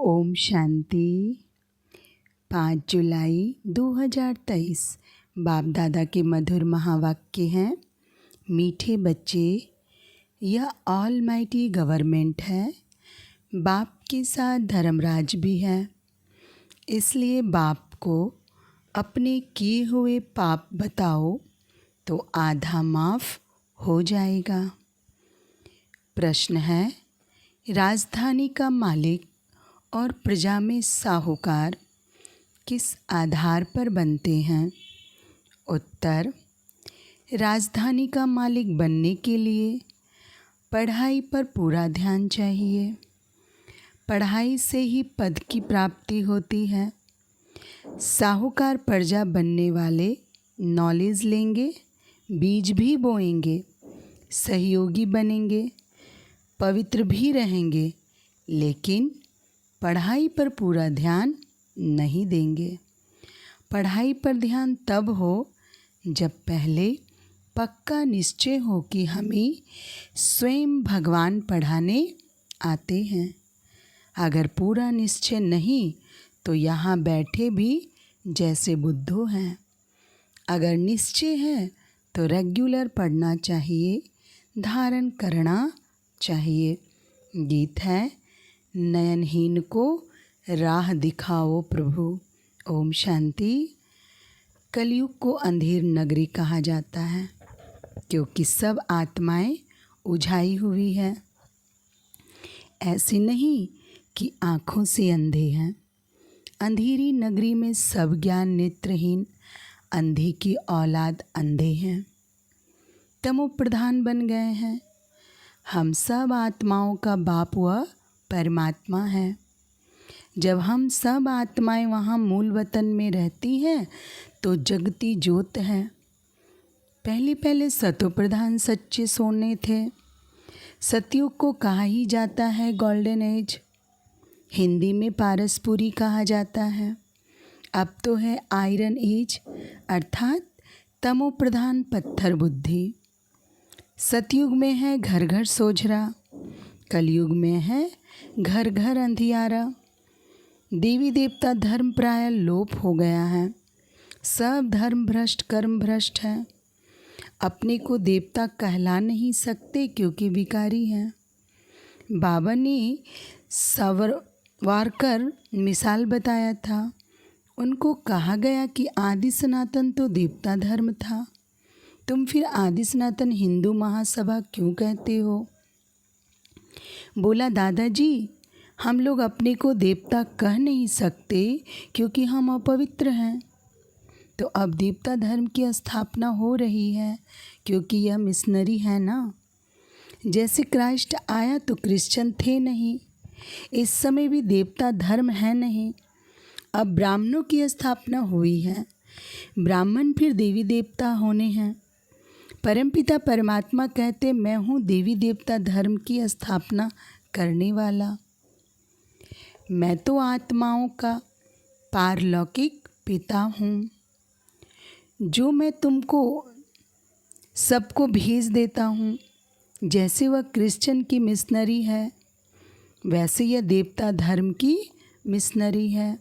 ओम शांति। 5 जुलाई 2023 बाप दादा के मधुर महावाक्य हैं। मीठे बच्चे, यह ऑल माइटी गवर्नमेंट है। बाप के साथ धर्मराज भी है, इसलिए बाप को अपने किए हुए पाप बताओ तो आधा माफ़ हो जाएगा। प्रश्न है, राजधानी का मालिक और प्रजा में साहूकार किस आधार पर बनते हैं? उत्तर, राजधानी का मालिक बनने के लिए पढ़ाई पर पूरा ध्यान चाहिए। पढ़ाई से ही पद की प्राप्ति होती है। साहूकार प्रजा बनने वाले नॉलेज लेंगे, बीज भी बोएंगे, सहयोगी बनेंगे, पवित्र भी रहेंगे, लेकिन पढ़ाई पर पूरा ध्यान नहीं देंगे। पढ़ाई पर ध्यान तब हो जब पहले पक्का निश्चय हो कि हमें स्वयं भगवान पढ़ाने आते हैं। अगर पूरा निश्चय नहीं तो यहाँ बैठे भी जैसे बुद्धू हैं। अगर निश्चय है तो रेगुलर पढ़ना चाहिए, धारण करना चाहिए। गीत है, नयनहीन को राह दिखाओ प्रभु। ओम शांति। कलयुग को अंधेर नगरी कहा जाता है क्योंकि सब आत्माएं उझाई हुई है। ऐसे नहीं कि आँखों से अंधे हैं। अंधेरी नगरी में सब ज्ञान नेत्रहीन अंधे की औलाद अंधे हैं, तमो प्रधान बन गए हैं। हम सब आत्माओं का बाप व परमात्मा है। जब हम सब आत्माएं वहाँ मूल वतन में रहती हैं तो जगती ज्योत है। पहले सतो प्रधान सच्चे सोने थे। सतयुग को कहा ही जाता है गोल्डन एज। हिंदी में पारसपुरी कहा जाता है। अब तो है आयरन एज, अर्थात तमो प्रधान पत्थर बुद्धि। सतयुग में है घर घर सोझरा, कलयुग में है घर घर अंधियारा। देवी देवता धर्म प्राय लोप हो गया है। सब धर्म भ्रष्ट कर्म भ्रष्ट है। अपने को देवता कहला नहीं सकते क्योंकि भिखारी हैं। बाबा ने सावरकर मिसाल बताया था। उनको कहा गया कि आदि सनातन तो देवता धर्म था, तुम फिर आदि सनातन हिंदू महासभा क्यों कहते हो? बोला, दादाजी हम लोग अपने को देवता कह नहीं सकते क्योंकि हम अपवित्र हैं। तो अब देवता धर्म की स्थापना हो रही है क्योंकि यह मिशनरी है ना। जैसे क्राइस्ट आया तो क्रिश्चियन थे नहीं, इस समय भी देवता धर्म है नहीं। अब ब्राह्मणों की स्थापना हुई है। ब्राह्मण फिर देवी देवता होने हैं। परमपिता परमात्मा कहते, मैं हूँ देवी देवता धर्म की स्थापना करने वाला। मैं तो आत्माओं का पारलौकिक पिता हूँ। जो मैं तुमको सबको भेज देता हूँ, जैसे वह क्रिश्चियन की मिशनरी है वैसे यह देवता धर्म की मिशनरी है।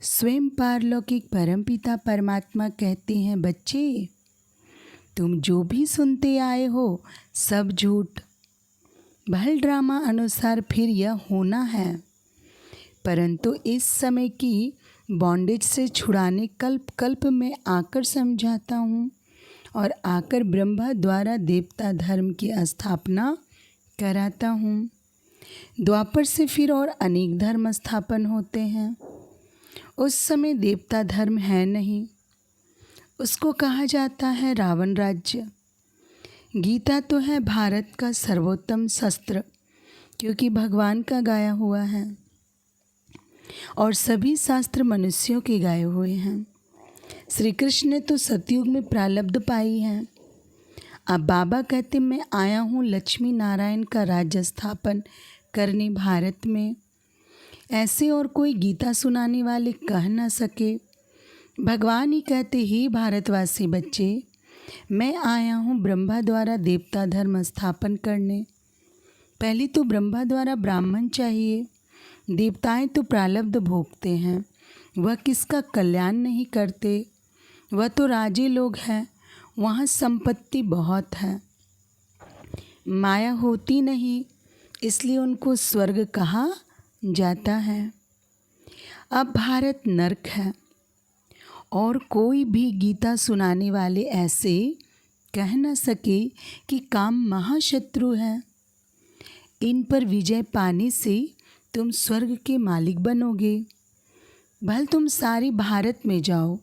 स्वयं पारलौकिक परमपिता परमात्मा कहते हैं, बच्चे तुम जो भी सुनते आए हो सब झूठ। भल ड्रामा अनुसार फिर यह होना है, परंतु इस समय की बॉन्डेज से छुड़ाने कल्प कल्प में आकर समझाता हूँ और आकर ब्रह्मा द्वारा देवता धर्म की स्थापना कराता हूँ। द्वापर से फिर और अनेक धर्म स्थापन होते हैं। उस समय देवता धर्म है नहीं, उसको कहा जाता है रावण राज्य। गीता तो है भारत का सर्वोत्तम शस्त्र क्योंकि भगवान का गाया हुआ है और सभी शास्त्र मनुष्यों के गाए हुए हैं। श्री कृष्ण ने तो सतयुग में प्रारब्ध पाई है। अब बाबा कहते, मैं आया हूँ लक्ष्मी नारायण का राज्य स्थापन करने भारत में। ऐसे और कोई गीता सुनाने वाले कह न सके। भगवान ही कहते, ही भारतवासी बच्चे, मैं आया हूँ ब्रह्मा द्वारा देवता धर्म स्थापन करने। पहले तो ब्रह्मा द्वारा ब्राह्मण चाहिए, देवताएं तो प्रारब्ध भोगते हैं, वह किसका कल्याण नहीं करते। वह तो राजे लोग हैं, वहाँ संपत्ति बहुत है, माया होती नहीं, इसलिए उनको स्वर्ग कहा जाता है। अब भारत नरक है और कोई भी गीता सुनाने वाले ऐसे कह न सके कि काम महाशत्रु है। इन पर विजय पाने से तुम स्वर्ग के मालिक बनोगे। भल तुम सारी भारत में जाओ,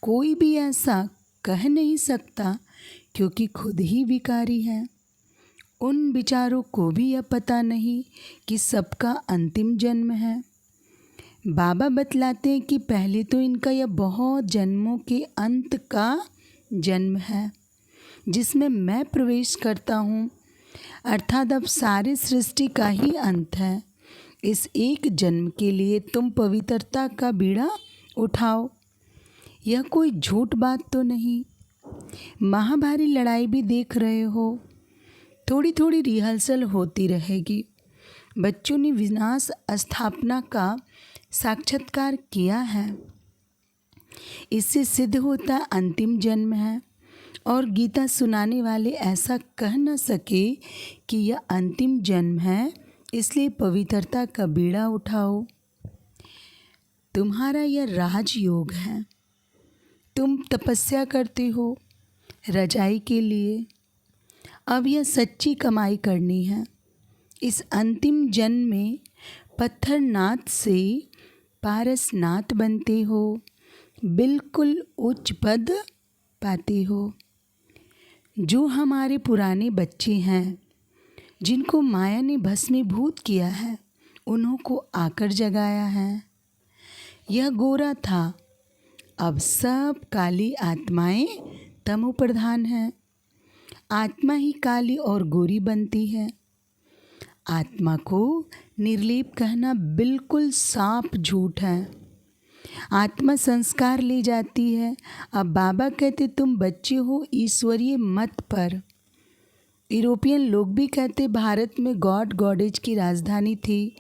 कोई भी ऐसा कह नहीं सकता, क्योंकि खुद ही विकारी है। उन विचारों को भी यह पता नहीं कि सबका अंतिम जन्म है। बाबा बतलाते हैं कि पहले तो इनका यह बहुत जन्मों के अंत का जन्म है, जिसमें मैं प्रवेश करता हूँ, अर्थात अब सारी सृष्टि का ही अंत है। इस एक जन्म के लिए तुम पवित्रता का बीड़ा उठाओ। यह कोई झूठ बात तो नहीं। महाभारी लड़ाई भी देख रहे हो, थोड़ी थोड़ी रिहर्सल होती रहेगी। बच्चों ने विनाश स्थापना का साक्षात्कार किया है, इससे सिद्ध होता अंतिम जन्म है। और गीता सुनाने वाले ऐसा कह न सके कि यह अंतिम जन्म है, इसलिए पवित्रता का बीड़ा उठाओ। तुम्हारा यह राजयोग है, तुम तपस्या करते हो रजाई के लिए। अब यह सच्ची कमाई करनी है। इस अंतिम जन्म में पत्थरनाथ से पारसनाथ बनते हो, बिल्कुल उच्च पद पाते हो। जो हमारे पुराने बच्चे हैं, जिनको माया ने भस्मीभूत किया है, उन्हों को आकर जगाया है। यह गोरा था, अब सब काली आत्माएं तमो प्रधान हैं। आत्मा ही काली और गोरी बनती है। आत्मा को निर्लेप कहना बिल्कुल साफ झूठ है। आत्मा संस्कार ले जाती है। अब बाबा कहते तुम बच्चे हो ईश्वरीय मत पर। यूरोपियन लोग भी कहते भारत में गॉड गॉडेज की राजधानी थी,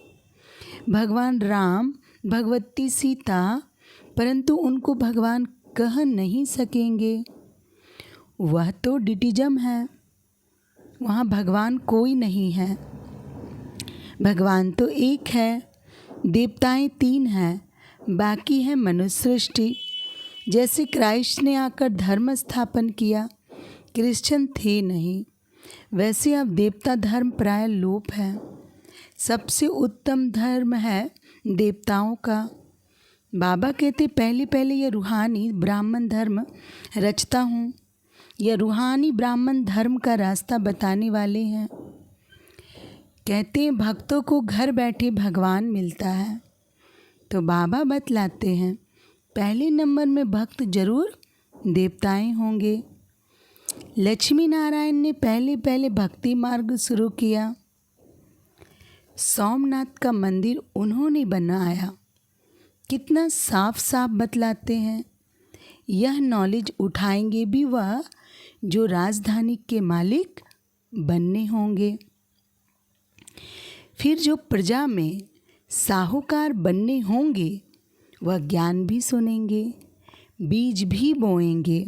भगवान राम भगवती सीता, परंतु उनको भगवान कह नहीं सकेंगे। वह तो डिटिज्म है, वहाँ भगवान कोई नहीं है। भगवान तो एक है, देवताएं 3 हैं, बाकी है मनुष्य सृष्टि। जैसे क्राइस्ट ने आकर धर्म स्थापन किया, क्रिश्चियन थे नहीं, वैसे अब देवता धर्म प्राय लोप है। सबसे उत्तम धर्म है देवताओं का। बाबा कहते पहले पहले यह रूहानी ब्राह्मण धर्म रचता हूँ। यह रूहानी ब्राह्मण धर्म का रास्ता बताने वाले हैं। कहते हैं भक्तों को घर बैठे भगवान मिलता है, तो बाबा बतलाते हैं पहले नंबर में भक्त जरूर देवताएं होंगे। लक्ष्मी नारायण ने पहले पहले भक्ति मार्ग शुरू किया। सोमनाथ का मंदिर उन्होंने बनाया। कितना साफ साफ बतलाते हैं। यह नॉलेज उठाएंगे भी वह जो राजधानी के मालिक बनने होंगे। फिर जो प्रजा में साहूकार बनने होंगे, वह ज्ञान भी सुनेंगे, बीज भी बोएंगे,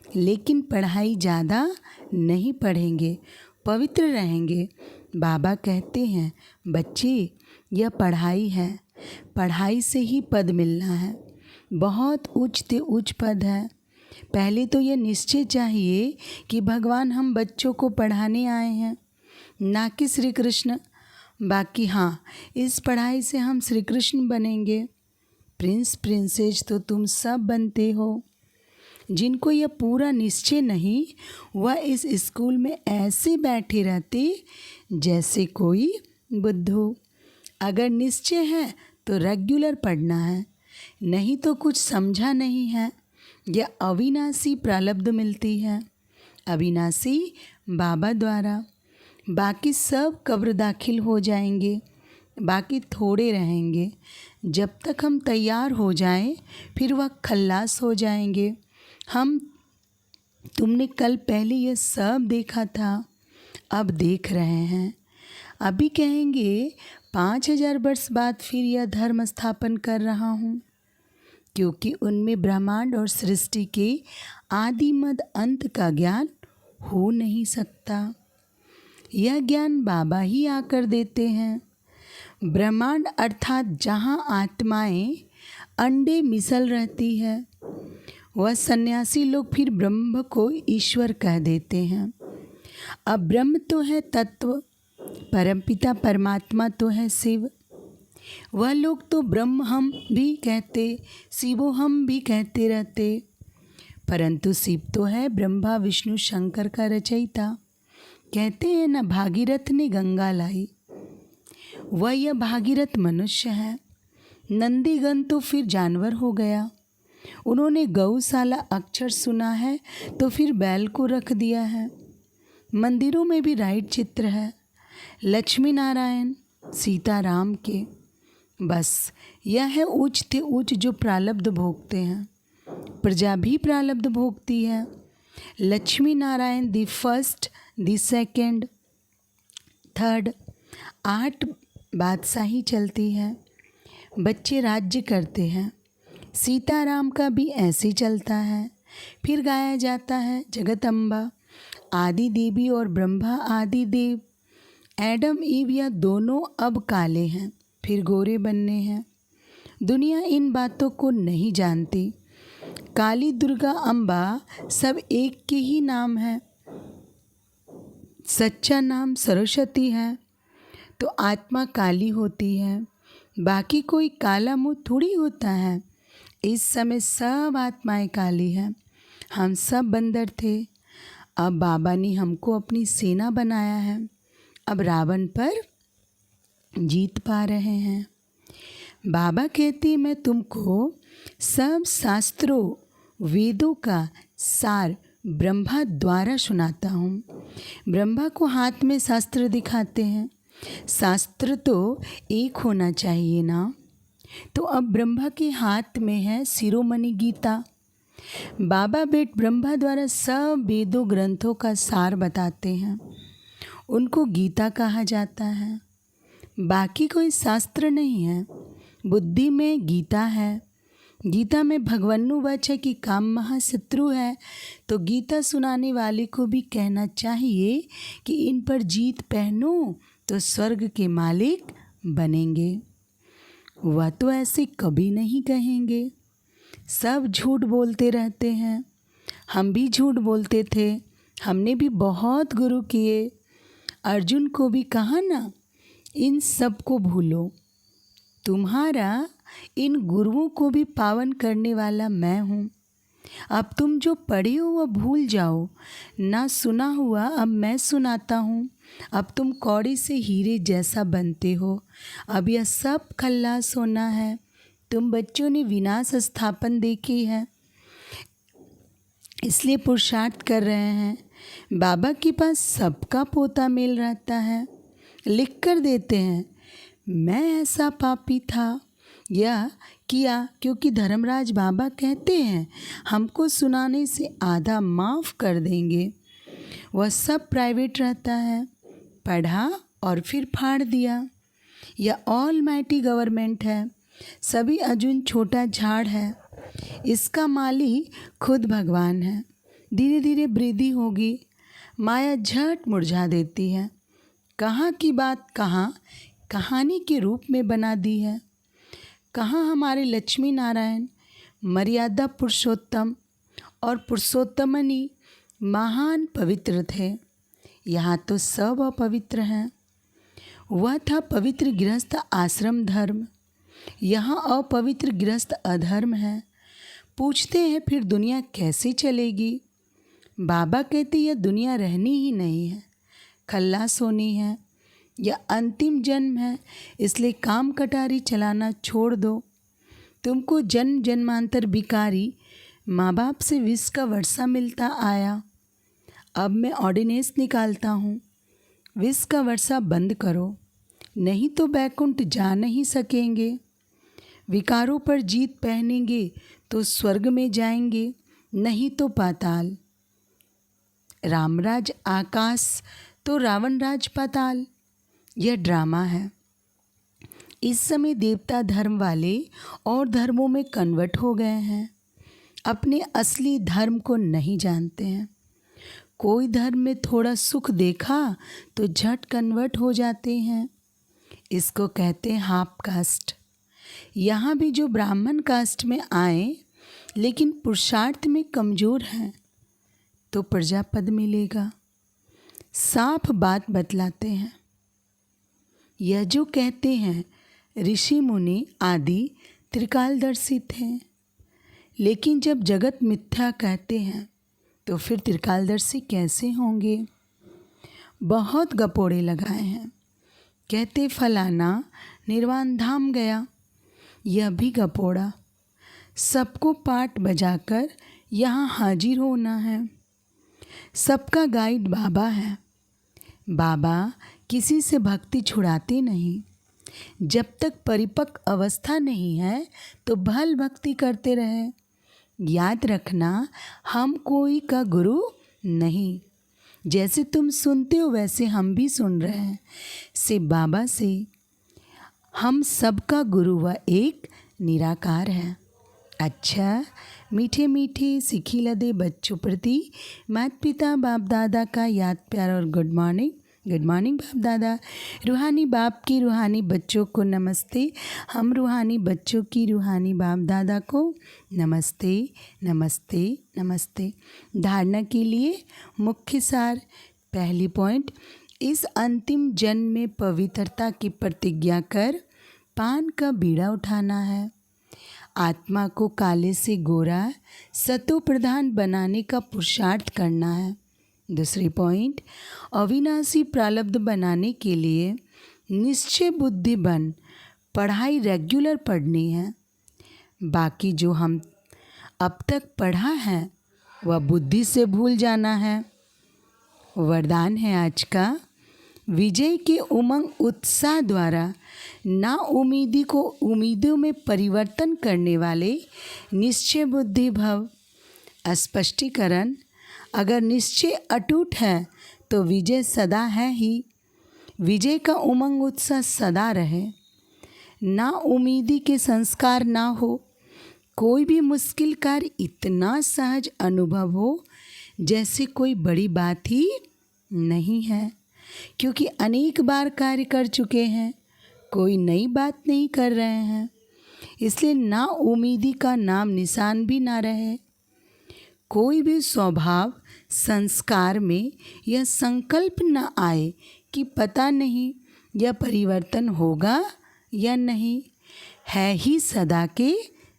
लेकिन पढ़ाई ज़्यादा नहीं पढ़ेंगे, पवित्र रहेंगे। बाबा कहते हैं बच्चे यह पढ़ाई है, पढ़ाई से ही पद मिलना है। बहुत उच्च से उच्च पद है। पहले तो यह निश्चय चाहिए कि भगवान हम बच्चों को पढ़ाने आए हैं, ना कि श्री कृष्ण। बाकी हाँ, इस पढ़ाई से हम श्री कृष्ण बनेंगे। प्रिंस प्रिंसेस तो तुम सब बनते हो। जिनको यह पूरा निश्चय नहीं, वह इस स्कूल में ऐसे बैठे रहते जैसे कोई बुद्धू। अगर निश्चय है तो रेगुलर पढ़ना है, नहीं तो कुछ समझा नहीं है। यह अविनाशी प्रारब्ध मिलती है, अविनाशी बाबा द्वारा। बाकी सब कब्र दाखिल हो जाएंगे, बाकी थोड़े रहेंगे। जब तक हम तैयार हो जाएं, फिर वह खल्लास हो जाएंगे। तुमने कल पहले यह सब देखा था, अब देख रहे हैं। अभी कहेंगे 5000 वर्ष बाद फिर यह धर्म स्थापन कर रहा हूँ, क्योंकि उनमें ब्रह्मांड और सृष्टि के आदि मध्य अंत का ज्ञान हो नहीं सकता। यह ज्ञान बाबा ही आकर देते हैं। ब्रह्मांड अर्थात जहाँ आत्माएं अंडे मिसल रहती है, वह सन्यासी लोग फिर ब्रह्म को ईश्वर कह देते हैं। अब ब्रह्म तो है तत्व, परमपिता परमात्मा तो है शिव। वह लोग तो ब्रह्म हम भी कहते, शिवो हम भी कहते रहते, परंतु शिव तो है ब्रह्मा विष्णु शंकर का रचयिता। कहते हैं न, भागीरथ ने गंगा लाई। वह यह भागीरथ मनुष्य है। नंदीगण तो फिर जानवर हो गया। उन्होंने गौशाला अक्षर सुना है तो फिर बैल को रख दिया है। मंदिरों में भी राइट चित्र है, लक्ष्मी नारायण सीताराम के। बस यह है ऊंच थे ऊंच जो प्रारब्ध भोगते हैं। प्रजा भी प्रारब्ध भोगती है। Lakshmi Narayan the first, the second, third, 8 बादशाही चलती है। बच्चे राज्य करते हैं। सीताराम का भी ऐसे ही चलता है। फिर गाया जाता है जगदम्बा आदि देवी और ब्रह्मा आदि देव। एडम ईव या दोनों अब काले हैं, फिर गोरे बनने हैं। दुनिया इन बातों को नहीं जानती। काली, दुर्गा, अम्बा सब एक के ही नाम है। सच्चा नाम सरस्वती है, तो आत्मा काली होती है। बाकी कोई काला मुँह थोड़ी होता है। इस समय सब आत्माएं काली हैं। हम सब बंदर थे। अब बाबा ने हमको अपनी सेना बनाया है। अब रावण पर जीत पा रहे हैं। बाबा कहती, मैं तुमको सब शास्त्रों वेदों का सार ब्रह्मा द्वारा सुनाता हूँ। ब्रह्मा को हाथ में शास्त्र दिखाते हैं। शास्त्र तो एक होना चाहिए ना। तो अब ब्रह्मा के हाथ में है शिरोमणि गीता। बाबा बेट ब्रह्मा द्वारा सब वेदों ग्रंथों का सार बताते हैं। उनको गीता कहा जाता है। बाकी कोई शास्त्र नहीं है। बुद्धि में गीता है। गीता में भगवन्नु वच है कि काम महाशत्रु है, तो गीता सुनाने वाले को भी कहना चाहिए कि इन पर जीत पहनो तो स्वर्ग के मालिक बनेंगे। वह तो ऐसे कभी नहीं कहेंगे। सब झूठ बोलते रहते हैं। हम भी झूठ बोलते थे। हमने भी बहुत गुरु किए। अर्जुन को भी कहा ना, इन सब को भूलो, तुम्हारा इन गुरुओं को भी पावन करने वाला मैं हूँ। अब तुम जो पढ़े हो वह भूल जाओ। ना सुना हुआ अब मैं सुनाता हूँ। अब तुम कौड़ी से हीरे जैसा बनते हो। अब यह सब खल्लास होना है। तुम बच्चों ने विनाश स्थापन देखी है, इसलिए पुरुषार्थ कर रहे हैं। बाबा के पास सबका पोता मेल रहता है। लिख कर देते हैं, मैं ऐसा पापी था, यह किया, क्योंकि धर्मराज बाबा कहते हैं हमको सुनाने से आधा माफ़ कर देंगे। वह सब प्राइवेट रहता है। पढ़ा और फिर फाड़ दिया। यह ऑलमाइटी गवर्नमेंट है। सभी अर्जुन छोटा झाड़ है। इसका मालिक खुद भगवान है। धीरे धीरे वृद्धि होगी। माया झट मुरझा देती है। कहाँ की बात कहाँ कहानी के रूप में बना दी है। कहाँ हमारे लक्ष्मी नारायण मर्यादा पुरुषोत्तम और पुरुषोत्तमनी महान पवित्र थे। यहाँ तो सब अपवित्र हैं। वह था पवित्र गृहस्थ आश्रम धर्म। यहाँ अपवित्र गृहस्थ अधर्म है। पूछते हैं फिर दुनिया कैसे चलेगी। बाबा कहते यह दुनिया रहनी ही नहीं है, खल्लास होनी है। यह अंतिम जन्म है, इसलिए काम कटारी चलाना छोड़ दो। तुमको जन्म जन्मांतर भिखारी माँ बाप से विष का वर्षा मिलता आया। अब मैं ऑर्डिनेंस निकालता हूँ, विष का वर्षा बंद करो, नहीं तो बैकुंठ जा नहीं सकेंगे। विकारों पर जीत पहनेंगे तो स्वर्ग में जाएंगे, नहीं तो पाताल। रामराज आकाश तो रावण राज पाताल। यह ड्रामा है। इस समय देवता धर्म वाले और धर्मों में कन्वर्ट हो गए हैं, अपने असली धर्म को नहीं जानते हैं। कोई धर्म में थोड़ा सुख देखा तो झट कन्वर्ट हो जाते हैं। इसको कहते हैं हाफ कास्ट। यहाँ भी जो ब्राह्मण कास्ट में आए लेकिन पुरुषार्थ में कमज़ोर हैं तो प्रजापद मिलेगा। साफ बात बतलाते हैं। यह जो कहते हैं ऋषि मुनि आदि त्रिकालदर्शी थे, लेकिन जब जगत मिथ्या कहते हैं तो फिर त्रिकालदर्शी कैसे होंगे। बहुत गपोड़े लगाए हैं। कहते फलाना निर्वाण धाम गया, यह भी गपोड़ा। सबको पाठ बजाकर यहाँ हाजिर होना है। सबका गाइड बाबा है। बाबा किसी से भक्ति छुड़ाते नहीं। जब तक परिपक्व अवस्था नहीं है तो भल भक्ति करते रहे। याद रखना, हम कोई का गुरु नहीं। जैसे तुम सुनते हो वैसे हम भी सुन रहे हैं से बाबा से। हम सबका गुरु व एक निराकार है। अच्छा, मीठे मीठे सिखी लदे बच्चों प्रति माता पिता बाप दादा का याद प्यार और गुड मॉर्निंग। गुड मॉर्निंग बाप दादा। रूहानी बाप की रूहानी बच्चों को नमस्ते। हम रूहानी बच्चों की रूहानी बाप दादा को नमस्ते नमस्ते नमस्ते। धारणा के लिए मुख्य सार। पहली पॉइंट, इस अंतिम जन्म में पवित्रता की प्रतिज्ञा कर पान का बीड़ा उठाना है। आत्मा को काले से गोरा सतो प्रधान बनाने का पुरुषार्थ करना है। दूसरी पॉइंट, अविनाशी प्रारब्ध बनाने के लिए निश्चय बुद्धि बन पढ़ाई रेगुलर पढ़नी है। बाकी जो हम अब तक पढ़ा है वह बुद्धि से भूल जाना है। वरदान है आज का, विजय के उमंग उत्साह द्वारा ना उम्मीदी को उम्मीदों में परिवर्तन करने वाले निश्चय बुद्धि भव। स्पष्टीकरण, अगर निश्चय अटूट है तो विजय सदा है ही। विजय का उमंग उत्साह सदा रहे। ना उम्मीदी के संस्कार ना हो। कोई भी मुश्किल कार्य इतना सहज अनुभव हो जैसे कोई बड़ी बात ही नहीं है, क्योंकि अनेक बार कार्य कर चुके हैं, कोई नई बात नहीं कर रहे हैं। इसलिए ना उम्मीदी का नाम निशान भी ना रहे। कोई भी स्वभाव संस्कार में यह संकल्प न आए कि पता नहीं यह परिवर्तन होगा या नहीं, है ही सदा के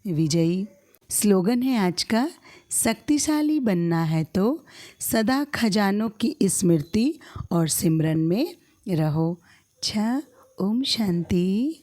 विजयी। स्लोगन है आज का, शक्तिशाली बनना है तो सदा खजानों की स्मृति और सिमरन में रहो। ओम शांति।